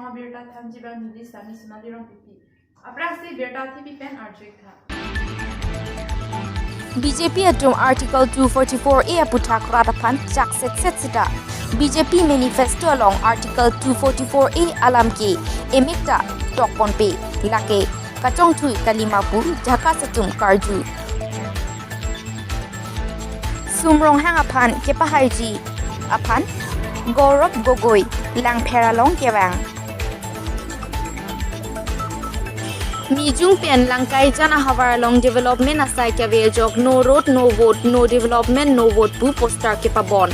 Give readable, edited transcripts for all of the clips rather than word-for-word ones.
Mama Birta Thamjiba Nidi Sami Simalirong Pipi. Abrasi Birta TV Pen Arjika. BJP atum Article 244A puthak ratapan jak set sita. BJP manifesto along Article 244A alam ke emikta tokpon pe lake kachong thui kalimapur jaka satum karju. Sumrong hang apan kepahaiji apan Gaurav Gogoi lang pheralong kewang. Mijung pen langkai jana hawaralong development asai kave jok no road no vote no development no vote pu poster ke pabon.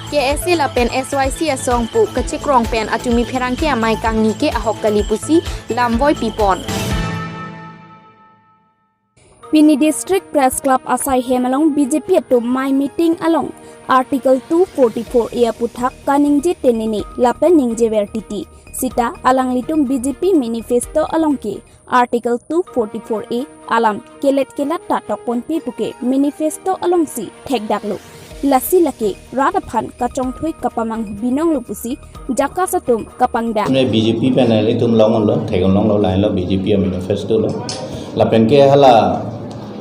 KSC la pen SYC asong pu kachikrong pen atumi pherang ke amai kangni ke ahok kalipusi lamboy pipon. Pini District Press Club asai hemalong BJP to my meeting along Article 244A puthak kaningje tenini lapen ningje vertiti sita alang litum BJP manifesto along ke Article 244A alam kelet ta tokpon pe puke manifesto along si thekdaklo lasi lake radaphan kachong thui kapamang binong lupusi jaka satum kapangda BJP panel itum long lo thegon long lo line lo BJP manifesto lo lapen ke hala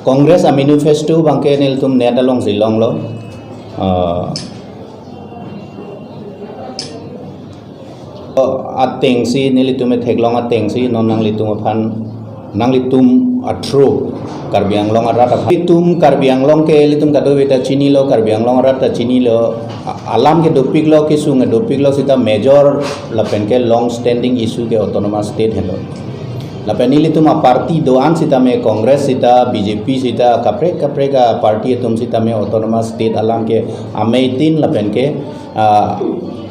Congress manifesto bangke nil tum net along si long lo ateng si nilitum theglong ateng si non nang litum phan nang litum atro karbiang long arat litum karbiang long ke litum kado beta chini lo karbiang long arat chini lo alam ke dopik lo ke sung dopik lo sita major lapen ke long standing issue ke autonomous state hello lapen litum party doan sita me congress sita BJP sita kapre ka party tum sita me autonomous state alam ke ameitin lapen ke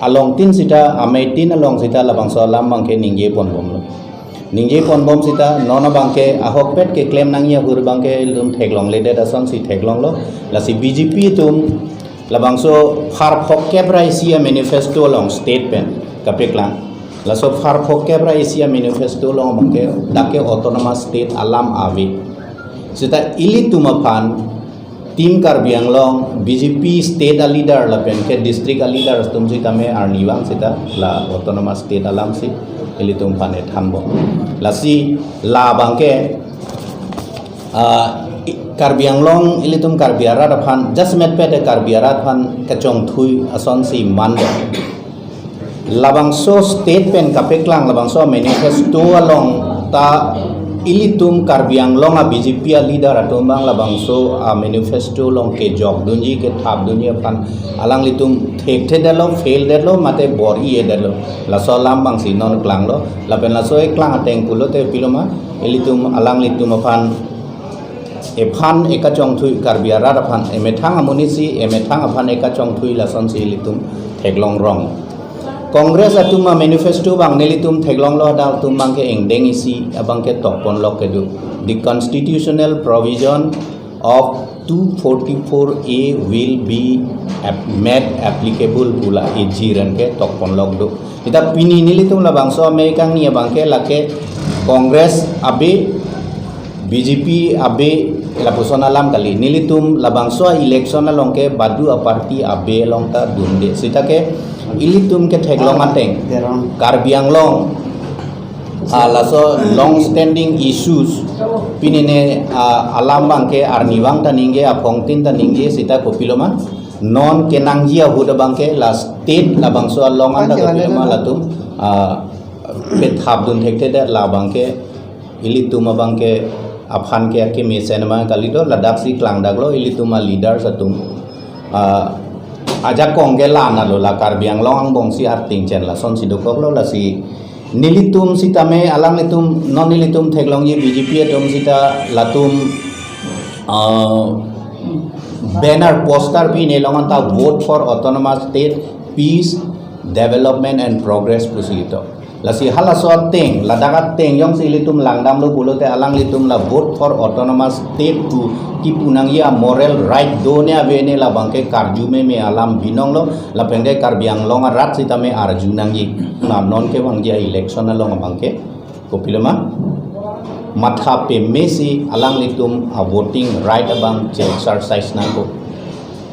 along tin sita ameitin along sita labang so alam bangke ningje ponbom lo ningje ponbom sita nona bangke ahok pet ke claim nangya hur bangke lum theglong lede da son si theglong lo la si BJP tum labang so har phok kebra isia manifesto long state pen kapeklang la so har phok kebra isia manifesto long bangke dake autonomous state alam ave sita ili tumaphan Team Karbiang Long BJP state leader la pen ke district leader tum sita me arniwang sita la autonomous state alam si elitum pane thambo la si la bangke Karbiang Long elitum Karbiara phan just met pe de Karbiara phan kachong thui ason si mande labang so state pen kapeklang labang so manifesto along ta ilitum Karbiang Long a BJP leader atum bang labang so manifesto long ke jok dunji ke thap dunji pan alang litum thek the dalo fail dalo mate bori e dalo la so lam bang si non klang lo la pen la so e klang ateng pulo te piloma ilitum alang litum pan e phan eka chong thui Karbiara phan e methang amunisi e methang aphan eka chong thui la son si ilitum thek long rong Congress atuma manifesto bang nelitum theglong lo da tum bang ke engdeng isi abang ke tokpon lo ke du the constitutional provision of 244A will be made applicable pula ejiran ke tokpon lo du ita pini nelitum la bang so me kang ni bang ke lake Congress abe BJP abe la pusona lam kali nilitum labang so election along ke badu a party abe long ta dunde sita ke ilitum ke theglong ateng Karbiang Long la so long standing issues pinine alam bang ke arniwang ta ningge apong tin ta ningge sita kopiloma non kenangjia huda bang ke la state labang so long anda kopiloma latum pe thap dun thekte da la bang ke ilitum bang ke aphan ke mesenma kalido ladak si klang daglo ilituma leader satum aja kongge la na lo la Karbiang Long ang bong si arting chen la son si dokok lo la si nilitum sitame alang litum non nilitum theglong ye BJP atum sita latum banner poster pi ne longan ta vote for autonomous state peace development and progress pusito lasi hala so teng ladagat teng yong si litum langdam lo bulote alang litum la vote for autonomous state to ki punang ya moral right do ne avene la bangke karjume me alam binong lo la pende Karbiang Long rat sita me arjunang yi na non ke bang ya election long bangke kopilama matha pe mesi alang litum a voting right abang che exercise na ko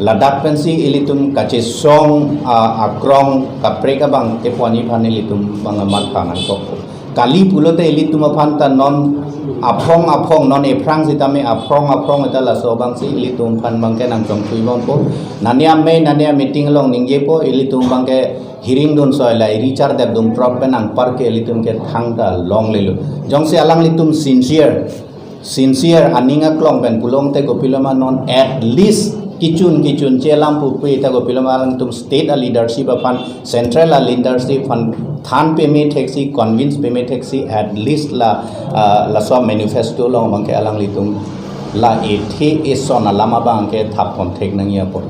Ladakh pensi ilitum kacesong akrong kapreka bang tepwani phan ilitum bangamat pangan kok kali pulote ilitum phanta non aphong non eprang sitame aphong eta la so bang si ilitum phan bangke nang jong tuibon po nania meeting long ningje po ilitum bangke hearing don soila richard deb dum drop penang parke ilitum ke thangda long lelu jongse alang litum sincere aninga klong pen pulong te gopiloma non at least kichun chelam pupi ta gopiloma tum state a leadership upon central a leadership fund than payment taxi convince payment taxi at least la so manifesto long bangke alang litum la ethe esona lama bangke thapon thek nangia pot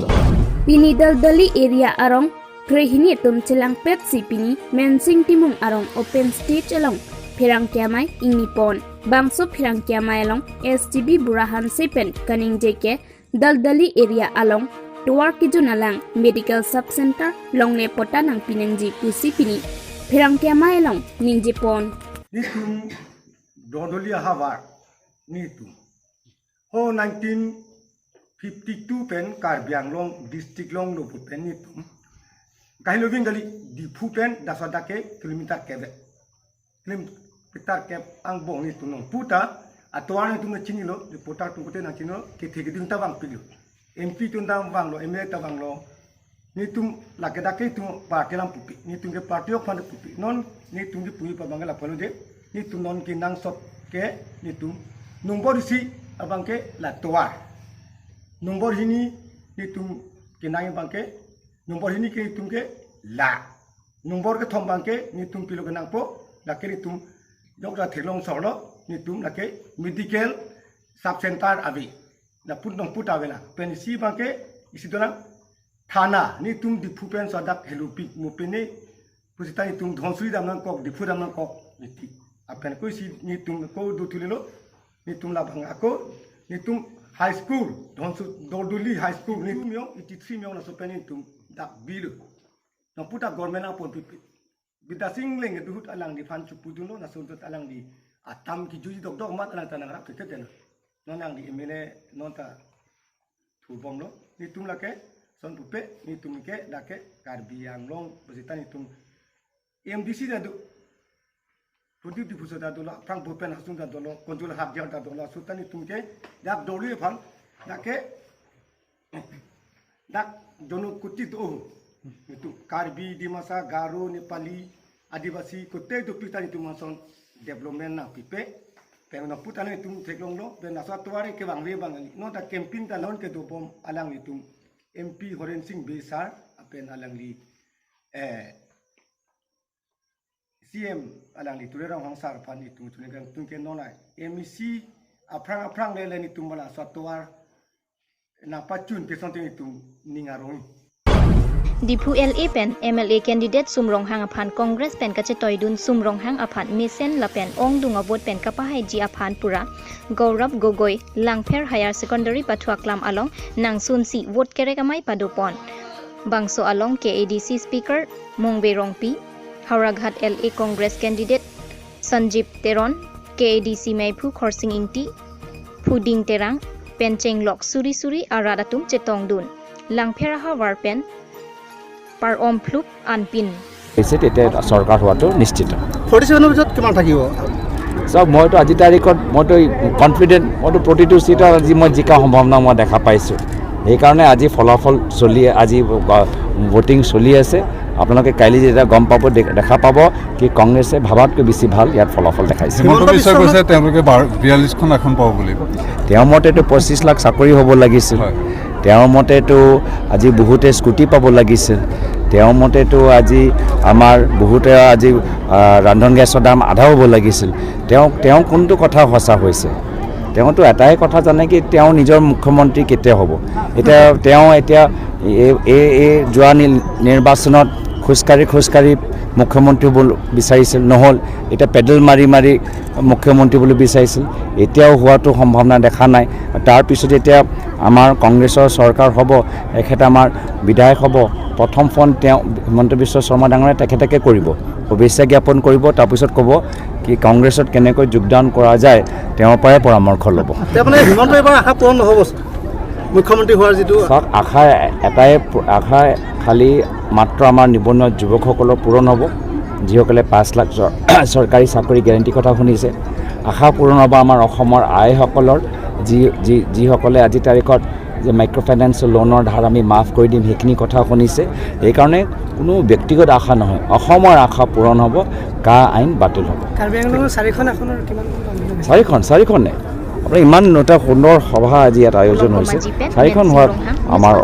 Pini dal-dali area arong Krehini tum celang pet si pini mensing timung arong open stage along Pirang kiamai ingipon bangso pirang kiamai along STB Burahan Sepen kaning jeke dal-dali area along Tuar Kijunalang Medical Sub Center long ne pota nang pinangji pusi pini Pirang kiamai along ningjipon Nitum Dondolia Havar Nitum Ho 1952 pen Karbiang long district long no pen nitum Kahilo vingali di pen dasodake kilometer kebe kilometer keb ang bong nitum nong puta atwar nitum na chinilo di puta tungkote na chino ke thege ding tabang pilu MP tundang bang lo MA tabang lo nitum lakedake tum party lam pupi nitum ke party ok fand pupi non nitum di pui pa bangala palo de nitum non kinang sop ke nitum nombor si abangke la toar nombor hini nitum kinang bangke nombor hini ke nitum ke la nombor ke thom bangke nitum pilo kenang po la ke nitum dokra thelong solo nitum la ke medical sub center abi na putong puta vela penisi bangke isi dona thana nitum dipupen sadak helupi mupene pusita nitum dhonsui damnang kok dipu damnang kok niti apen ko si nitum ko dutulilo nitum la bang ako nitum high school dhonsu dorduli high school nitum yo 83 myo na sopen nitum dak bilu na puta government apon pipi bidasing leng duhut alang di fan chupuduno na suntot alang di atam ki juji dok dok mat alang tanang rak kete den nonang di emene nonta thubom lo nitum la ke son pupe nitum ke dake Karbiang long pusita nitum MDC da do Putih di pusat adu la prang bupen hasung da dolo konjul hak jar da dolo sultan nitum ke dak dolu fan dake dak dono kuti do itu Karbi di masa Garo Nepali Adivasi kote do pita nitum mason development na pipe pero na puta na nitum teklong lo ben asa tuare ke bang we bang no da camping da lon ke do bom alang nitum MP Horen Singh Besar apen alang li CM alang li turerang hangsar pani tu tunegang tungke nona MEC aprang le ni tumala satwar na pachun ke sonte ni tum ningarong Dipu LA pen MLA candidate Sumrong Hang aphan Congress pen kache toidun Sumrong Hang aphan Mesen lapen ong dunga vote pen kapahai ji aphan pura Gaurav Gogoi Langpher Higher Secondary Patuaklam along Nangsun si vote kere kamai padupon Bangso along KADC speaker Mongberong P Hauraghat LA Congress candidate Sanjip Teron KADC Maipu Khorsing Ingti Puding Terang Pencheng Lok Suri Aradatum Chetong Dun Langpher Havar pen par om flup anpin এসে এটা সরকার হওয়াটো নিশ্চিত 47 বছর কিমান থাকিব সব মইতো আজি তাৰিখত মইতো কনফিডেন্ট মইতো প্ৰতিটো সিটৰ আজি মই জিকা সম্ভাৱনা মই দেখা পাইছো এই কাৰণে আজি ফলাফল চলি আজি ভোটিং চলি আছে আপোনালোকে কাইলি যেটা গম পাব দেখা পাব কি কংগ্ৰেছে ভাবাতকৈ বেছি ভাল ইয়াত ফলাফল দেখাইছে হিমন্ত বিশ্ব কৈছে তেওঁলোকে 42 খন এখন পাব বুলি তেওঁৰ মতেতো 25 লাখ চাকৰি হ'ব লাগিছিল তেওঁৰ মতেতো আজি বহুতে স্কুটি পাব লাগিছিল তেওঁৰ মতেতো আজি আমাৰ বহুতে আজি ৰান্ধন গেছৰ দাম আধা হ'ব লাগিছিল তেওঁ কোনটো কথা সঁচা হৈছে তেওঁতো এটাই কথা জানে কি তেওঁ নিজৰ মুখ্যমন্ত্ৰী কেতিয়া হ'ব তেওঁ এতিয়া এই যোৱা নিৰ্বাচনত খুচকাৰি মুখ্যমন্ত্ৰী হ'ব বিচাৰিছিল নহ'ল এটা পেডেল মাৰি মুখ্যমন্ত্ৰী বুলি বিচাৰিছিল এতিয়াও হোৱাটো সম্ভাৱনা দেখা নাই তাৰপিছত এতিয়া আমাৰ কংগ্ৰেছৰ চৰকাৰ হ'ব এখেত আমাৰ বিধায়ক হ'ব প্ৰথম ফোন তেওঁ হিমন্ত বিশ্ব শৰ্মা ডাঙৰে তেখেতকে কৰিব শুভেচ্ছা জ্ঞাপন কৰিব তাৰপিছত ক'ব কি কংগ্ৰেছত কেনেকৈ যোগদান কৰা যায় তেওঁৰ পৰাই পৰামৰ্শ ল'ব মানে হিমন্ত এবাৰ আশা পূৰণ নহ'ব মুখ্যমন্ত্ৰী হোৱাৰ যিটো চাওক আশা এটাই আশা খালি মাত্ৰ আমাৰ নিবনুৱা যুৱকসকলৰ পূৰণ হ'ব যিসকলে 5 লাখ চৰকাৰী চাকৰি গেৰেণ্টি কথা শুনিছে আশা পূৰণ হ'ব আমাৰ অসমৰ আইসকলৰ যিসকলে আজি তাৰিখত যে মাইক্ৰ' ফাইনেন্স লোনৰ ধাৰ আমি মাফ কৰি দিম সেইখিনি কথা শুনিছে সেইকাৰণে কোনো ব্যক্তিগত আশা নহয় অসমৰ আশা পূৰণ হ'ব কা আইন বাতিল হ'ব কাৰ্বি আংলঙৰ 4খন আসনৰ কিমান চাৰিখনে আপোনাৰ ইমান এটা সুন্দৰ সভা আজি ইয়াত আয়োজন হৈছে 4খন হোৱাত আমাৰ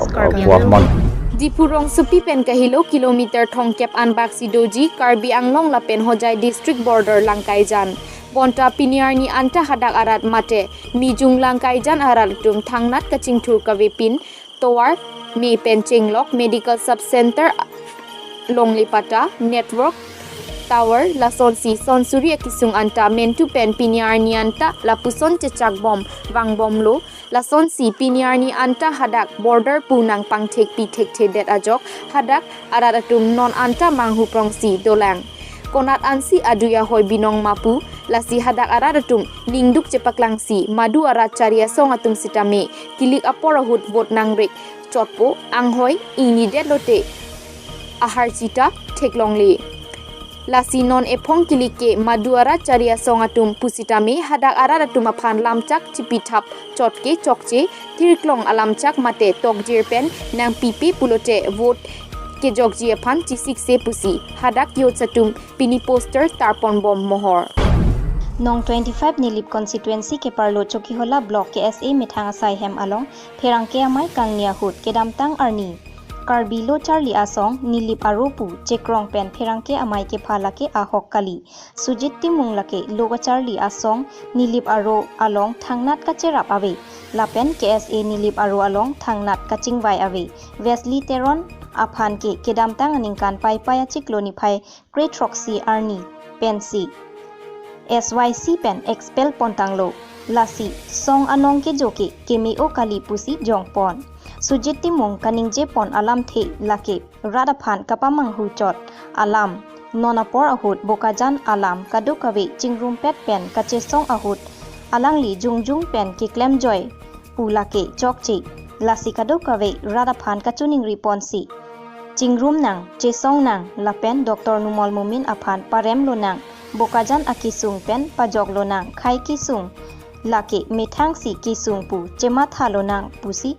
সমান ডিফুৰং সুপি পেন কাহিলো কিলোমিটাৰ থংকেপ আনবাক্সি দজি কাৰ্বি আংলং লাপেন হজাই ডিষ্ট্ৰিক্ট বৰ্ডাৰ লাংকাইজান বন্টা পিনিয়াৰনি আন্তা হাদাক আৰাত মাতে মিজুং লাংকাইজান আৰাত তুম থাংনাত কাচিং থুৰ কাবে পিন তোৱাৰ মে পেন চেংলক মেডিকেল সাব সেন্টাৰ লংলিপাটা নেটৱৰ্ক টাৱাৰ লাসনসি সনসুৰি কিসুং আন্তা মেনটু পেন পিনিয়াৰনি আন্তা লাপুসন চেচাক বম वां bomlo lasonsi piniarni anta hadak border punang pangthek pithek thedet ajok hadak araratum non anta manghu prongsi dolang konat ansi aduya hoi binong mapu lasi hadak araratum ningduk cepaklangsi madu aracharia songatum sitame kilik aporahut vot nangrek chotpo anghoi ingni detlote ahar chita theklongli lasi non epong kilike maduara charia songatum pusitame hadak araratum aphan lamchak chipithap chotke chokche thirklong alamchak mate tokjir pen nang pipi pulote vote ke jogji aphan chisik se pusi hadak yochatum pini poster tarpon bom mohor Nong 25 Nilip constituency ke parlo Chokhihola block ke SA Mithanga Sai Hem Along Pherangke amai Kangnia Hut ke damtang arni Karbilo Charlie Asong Nilip Aropu Chekrong Pen Pherangke amai ke phalake ahok kali Sujitti Munglake Logo Charlie Asong Nilip Aro Along Thangnat ka cherap ave Lapen KSA Nilip Aro Along Thangnat ka chingwai ave Wesley Teron aphan ke kedamtang aningkan pai pai chikloni phai Great Roxy Arni Pensi SYC pen expel pontanglo lasi song anong ke joke kemi o kali pusi jongpon Sujiti mong kaningje pon alam the lake radaphan kapamang hu chot alam nonapor ahut bokajan alam kadukawe chingrum pet pen kache song ahut alangli jungjung pen ki klem joy pulake chokchi lasi kadukawe radaphan kachuning riponsi chingrum nang che song nang lapen Dr. Numol Mumin aphan parem lo nang bokajan akisung pen pajok lo nang khai kisung lake methang si kisung pu chema thalo nang pusi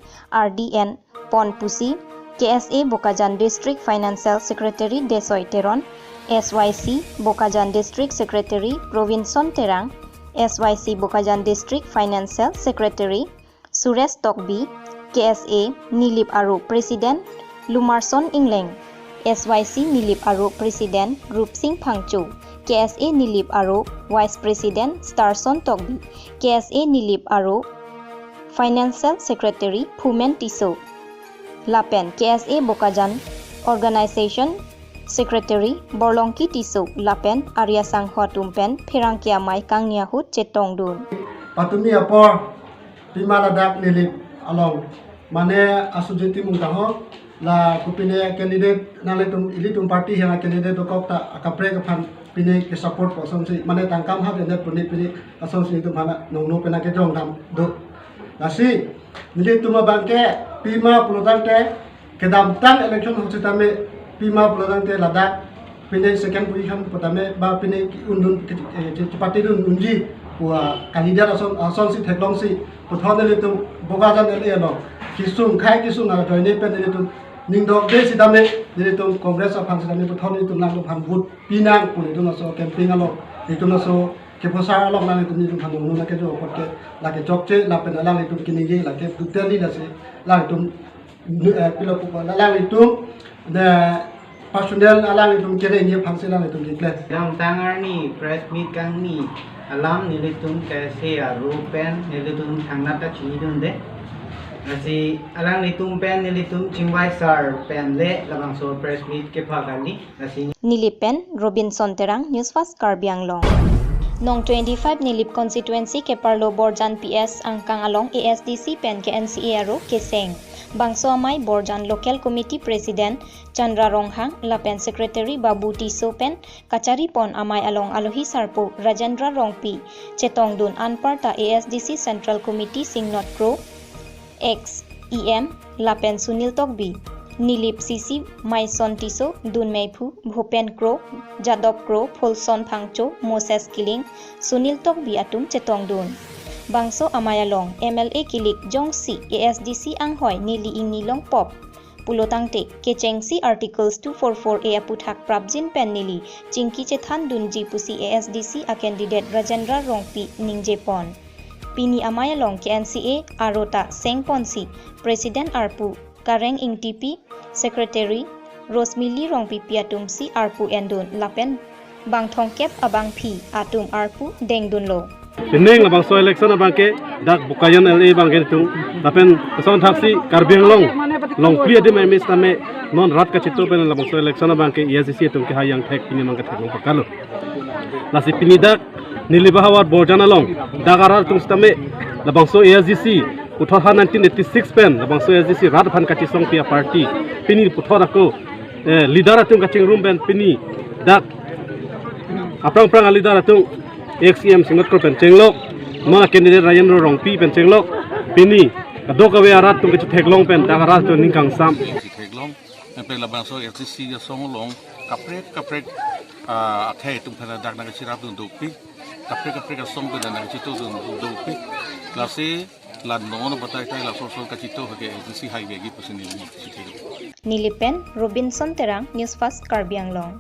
RDN pon pusi KSA Bokajan District Financial Secretary Desoy Teron SYC Bokajan District Secretary Provinson Terang SYC Bokajan District Financial Secretary Suresh Tokbi KSA Nilip Aro President Lumarson Ingleng SYC Nilip Aro President Rup Singh Phangchu KSA Nilip Aro Vice President Starson Tokbi KSA Nilip Aro Financial Secretary Phumen Tiso Lapen KSA Bokajan Organization Secretary Borlongki Tiso Lapen Arya Sanghwa Tumpen Pherangkia Mai Kangnia Hut Chetongdun Patumi apor Pimaladak Nilip Along Mane Asujiti Muntaho la kupine candidate naletum ilitum party hena candidate dokok ta akapre kaphan pine ke support person si mane tangkam ha de puni pini ason si tum hana nongno pena ke jong dam do nasi nilitum bangke pima pulotante ke dam tang election hositame pima pulotante ladak pine second position potame ba pine undun party dun unji wa kandidat ason si theklong si pothone litum bogajan ele no kisung khai kisung na joine pen litum ningdok de sidame litum congress of han sidame pothone litum nang phan vote pinang puni dun so camping alo litum so ke posar alo nang litum litum phan nu na ke jo potke la ke chokche la pen la litum kinige la ke tuteli da se la litum pilo pu la litum the personnel ala litum kere ni phang se la litum kle yang tangarni press meet kang ni alam nilitum kase rupen nilitum thangnata chidun de nasi alang nitum pen nilitum chingwai sar pen le labang so press meet ke phagani nasi Nilipen Robinson Terang News Fast Karbi Anglong Nong 25 Nilip constituency ke parlo Borjan PS angkang along ASDC pen ke NCA aro ke seng Bangso Amai Borjan Local Committee President Chandra Ronghang Lapen Secretary Babu Tiso Pen Kachari Pon Amai Along Alohi Sarpo Rajendra Rongpi Chetongdun Anparta ASDC Central Committee Singnot Pro X EM Lapen Sunil Tokbi Nilip CC Maison Tiso Dun Meipu Bhupen Kro Jadop Kro Pholson Phangcho Moses Kiling Sunil Tokbi atum chetong dun Bangso Amayalong MLA Kilik Jongsi ASDC Anghoy Nili Ing Nilong Pop Pulotangte Kechengsi Articles 244A Aputhak Prabjin Pen Nili Chingki Chethan Dunji Pusi ASDC a candidate Rajendra Rongpi Ningjepon Pini Amayalong KNCA Arota Sengponsi President Arpu Kareng Ing TP Secretary Rosmili Rongpi Piatumsi Arpu Endun Lapen Bangthong Kep Abang Phi Atum Arpu Dengdunlo Pining labang so election abang ke dak bukayan LA bang ke tu lapen son taksi Karbiang long priya de memis tame non rat ka chitu pen labang so election abang ke ESC tu ke hayang thek pini mang ke thek long pakalo nasi pini dak nilibahawar borjana long dagarar tu stame labang so ESC uthor 1986 pen labang so ESC rat phan ka chisong pia party pini uthor ako leader atung ka ching room pen pini dak aprang leader atung XCM singot ko pencenglok mga candidate Rajendra Rongpi pencenglok pini kadok awe arat tung ke theklong pen dagarat to ningkang sam theklong pe labang so FCC ya song long kaprek akhe tung phana dak na chirap dun dupi kaprek song pe na chitu dun dupi lase la non batai tai la so ka chitu ke FCC highway gi pusini Nilipen Robinson Terang News Fast Karbiang Long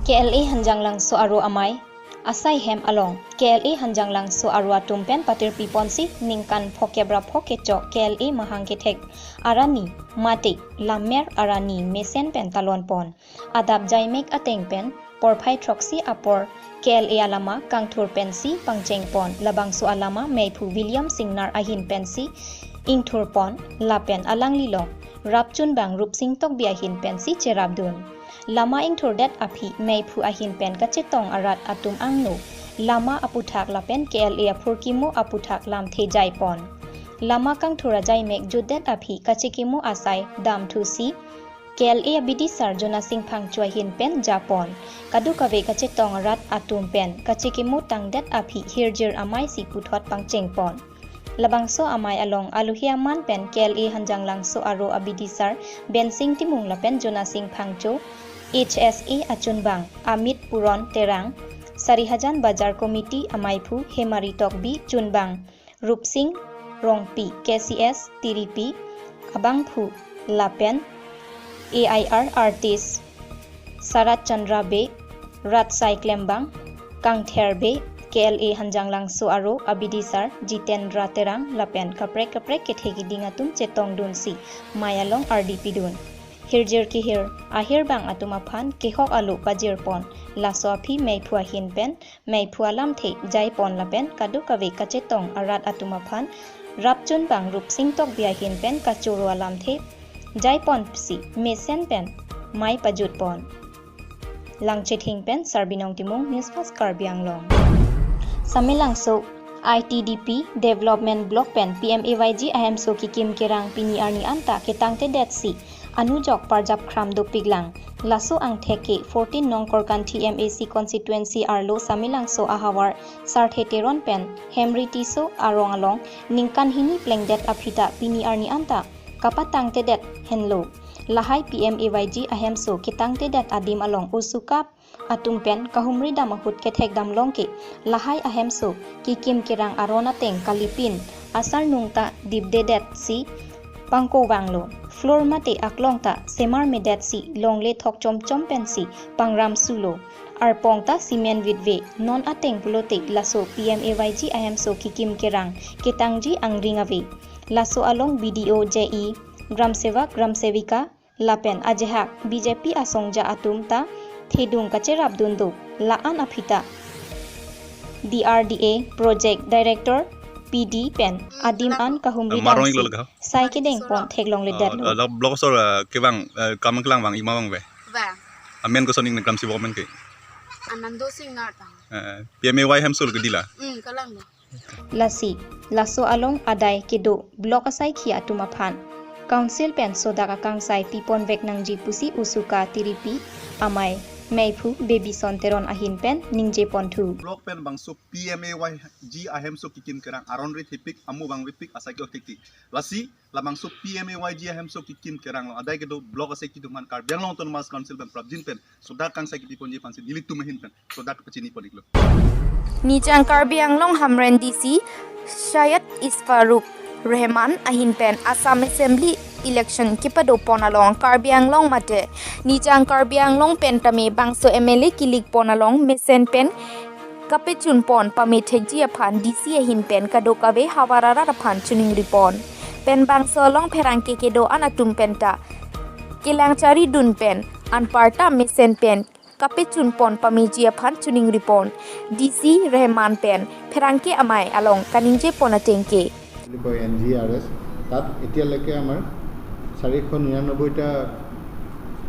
KLA Hanjang Lang so aro amai Asai hem along KLA Hanjang Lang so arwa tumpen patir piponsi ningkan phokebra phokecho KLA mahangke thek arani mate lamer arani mesen pen talon pon adap jaimek ateng pen porphai troxi apor KLA alama kangthur pensi pangcheng pon labang so alama meipu William Singnar ahin pensi ingthur pon lapen alang lilong rapchun bang rupsing tok biahin pensi cherabdun Lama ing thordet api meipu ahin pen kachetong arat atum angno lama aputhak lapen KLA apurkimo aputhak lam thejai pon lama kang thora jai mek judet api kachekimo asai dam thusi KLA abidi sar Jona Singh Phangchoi hin pen japon kadu kave kachetong arat atum pen kachekimo tangdet api hirjir amai si puthot pangcheng pon Labangso amai along aluhiaman pen KLA Hanjang Lang so aro abidi sar bensing timung lapen Jona Singh Phangcho HSA Achunbang Amit Puron Terang Sarihajan Bazar Committee Amaipu Hemari Tokbi Chunbang Rupsing Rongpi KCS Tiripi Abangphu Lapen AIR Artist Sarat Chandra Be Rat Saiklembang Kangther Be KLA Hanjang Lang so aro abidisar Jitendra Terang Lapen kaprek kethegi dingatum chetong dunsi Mayalong RDP dun Hirjir kihir ahir bang atumaphan kehok alu pajir pon laso aphi meipu ahin pen meipu alam the jai pon lapen kadu kave kachetong arat atumaphan rapchun bang rupsing tok biahin pen kachoro alam the jai pon psi mesen pen mai pajut pon langchething pen sarbinong timung News Fast Karbiang Long Samilang so ITDP Development Block Pen PMAYG IM so kikim kerang pini arni anta ketangte detsi Anujok Parjap Khram do Piglang Laso ang theke 14 nong Korkan TMAC constituency arlo Samilang so ahawar Sartheteron pen Hemri Tiso arong along ningkan hini plengdet aphita pini arni anta kapatang tedet henlo lahai PMAYG ahem so kitang tedet adim along usuka atung pen kahumri damahut kethek damlong ke lahai ahem so kikim kirang arona teng kalipin asar nungta dibdedet si pangko wanglo floor mate aklongta semar medet si longle thok chom pensi pangram sulo arpongta cement vidve non ateng pulote laso PMAYG IM so kikim kerang ketangji angringave laso along BDO JE gram sevak gram sevika lapen ajehak BJP asongja atumta thedung kacherap dundo laan aphita DRDA project director PD pen adim an kahumri dansi sai kedeng pon theklong le dat lo blog so ke bang kamang klang bang ima bang be amen ko soning gram sibo men ke anando singar ta PMAY hem sul gedila kalang lasi laso along adai kedo blog asai khia tumaphan council pen soda ka kangsai pipon vek nangji pusi usuka tiripi amai Meipu baby son teron ahin pen ningje pontu. Blok pen bangso PMAY G ahem so kikin kerang aron rit hipik amu bang wipik asakyo tikti. Lasi la bangso PMAY G ahem so kikin kerang adai kedo blok asai kiduman kar biang long autonomous council pen prabjin pen sodak kang sakiti ponji pansi dilit tumehin pen sodak pecini poniklo. Nijang Karbiang Long Hamren DC Syed Isfaruk Rahman ahin pen Assam Assembly election kipado ponalong Karbiang Long mate Nijang Karbiang Long pen tame bangso MLA kilik ponalong mesen pen kapechun pon pamithji aphan DC ahin pen kadokabe hawarara aphan chuning ripon pen bangso long pherangke kedo anatum penta kilangchari dun pen anparta mesen pen kapechun pon pamiji aphan chuning ripon DC Rahman pen pherangke amai along kaningje ponatengke NGRS তাত এতিয়ালৈকে আমাৰ 499টা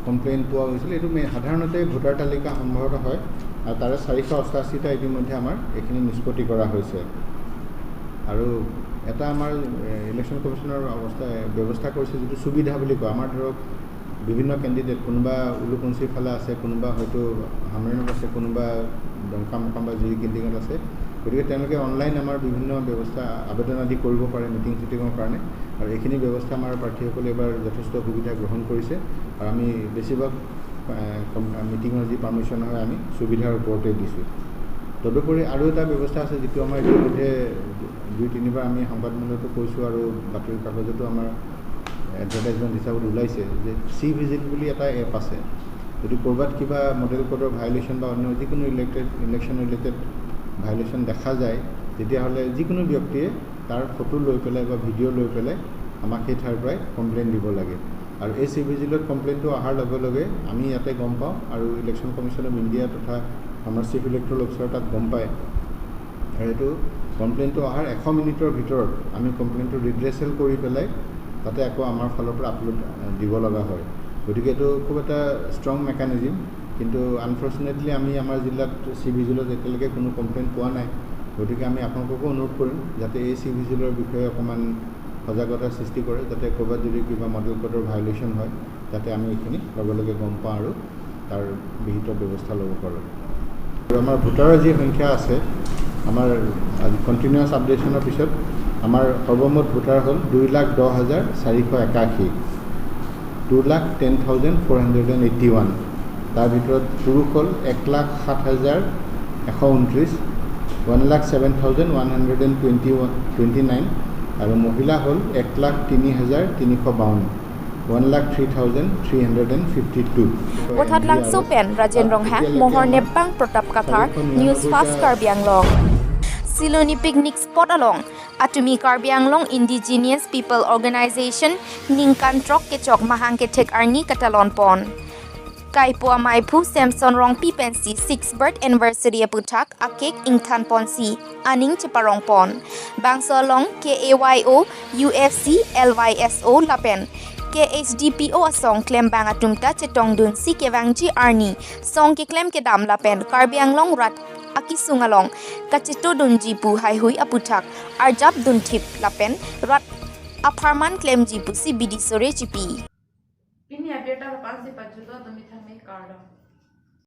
complain পোৱা হৈছিল এইটো সাধাৰণতে voter তালিকা সম্ভৱত হয় আৰু তাৰে 488টা ইতিমধ্যে আমাৰ এইখিনি নিষ্পত্তি কৰা হৈছে আৰু এটা আমাৰ ইলেকশ্যন কমিশনৰ ব্যৱস্থা কৰিছে যিটো সুবিধা বুলি কয় আমাৰ ধৰক বিভিন্ন কেণ্ডিডেট কোনোবা উলুকুঞ্চিৰ ফালে আছে কোনোবা হয়তো হামৰেনত আছে কোনোবা দমকাম বা জিৰি কেণ্ডিঙত আছে গতিকে তেওঁলোকে অনলাইন আমাৰ বিভিন্ন ব্যৱস্থা আবেদন আদি কৰিব পাৰে মিটিং চিটিঙৰ কাৰণে আৰু এইখিনি ব্যৱস্থা আমাৰ প্ৰাৰ্থীসকলে এবাৰ যথেষ্ট সুবিধা গ্ৰহণ কৰিছে আৰু আমি বেছিভাগ মিটিঙৰ যি পাৰ্মিশ্যন হয় আমি সুবিধাৰ ওপৰতে দিছোঁ তদুপৰি আৰু এটা ব্যৱস্থা আছে যিটো আমাৰ ইতিমধ্যে 2-3বাৰ আমি সংবাদমেলতো কৈছোঁ আৰু বাতৰি কাগজতো আমাৰ এডভাৰটাইজমেণ্ট হিচাপত ওলাইছে যে চি ভিজিট বুলি এটা এপ আছে যদি ক'ৰবাত কিবা মডেল কোডৰ ভায়োলেশ্যন বা অন্য যিকোনো ইলেকশ্যন ৰিলেটেড ভায়োলেশ্যন দেখা যায় তেতিয়াহ'লে যিকোনো ব্যক্তিয়ে তাৰ ফটো লৈ পেলাই বা ভিডিঅ' লৈ পেলাই আমাক সেই ঠাইৰ পৰাই কমপ্লেইন দিব লাগে আৰু এই চি ভিজিলত কমপ্লেইনটো অহাৰ লগে লগে আমি ইয়াতে গম পাওঁ আৰু ইলেকশ্যন কমিশ্যন অফ ইণ্ডিয়া তথা আমাৰ চিফ ইলেক্ট'ৰেল অফিচাৰ তাত গম পায় আৰু এইটো কমপ্লেইনটো অহাৰ 100 মিনিটৰ ভিতৰত আমি কমপ্লেইনটো ৰিড্ৰেচেল কৰি পেলাই তাতে আকৌ আমাৰ ফালৰ পৰা আপলোড দিব লগা হয় গতিকে এইটো খুব এটা ষ্ট্ৰং মেকানিজিম কিন্তু আনফৰ্চুনেটলি আমি আমাৰ জিলাত চি ভিজিলত এতিয়ালৈকে কোনো কমপ্লেইন পোৱা নাই গতিকে আমি আপোনালোককো অনুৰোধ কৰিম যাতে এই চি ভিজিলৰ বিষয়ে অকণমান সজাগতাৰ সৃষ্টি কৰে যাতে ক'ৰবাত যদি কিবা মডেল কোডৰ ভায়োলেশ্যন হয় যাতে আমি এইখিনি লগে লগে গম পাওঁ আৰু তাৰ বিহিত ব্যৱস্থা ল'ব পাৰোঁ আৰু আমাৰ ভোটাৰৰ যি সংখ্যা আছে আমাৰ কণ্টিনিউৱাছ আপডেশ্যনৰ পিছত আমাৰ সৰ্বমুঠ ভোটাৰ হ'ল 2,10,481 2,10,481 তাৰ ভিতৰত পুৰুষ হ'ল 1,07,129 1,07,129 আৰু মহিলা হ'ল 1,03,352 1,03,352 Wathat Langso Pen Rajen Ronghang Mohor Nepang Protap Kathar News Fast Karbiang Long Siloni Picnic Spot along Atumi Karbiang Long Indigenous People Organization Ningkan Trok Kechok Mahang Ketek Arni Katalon Pon Kaipua Maipu Samson Rong Pipensi 6th birth anniversary Aputak Akek Ingtan Ponsi Aning Chiparong Pon Bangso Long KAYO UFC LYSO Lapen KHDPO Asong Klem Bangatumta Chetong Dun Si Kevangji Arni Song Ki Klem Kedam Lapen Karbiang Long Rat Akisungalong Kachito Dun Jipu Haihui Aputak Arjab Dun Tip Lapen Rat Aparman Klem Jipu Si Bidi Sore Chipi Ini update apa sih Pak Juto demi kami kardang.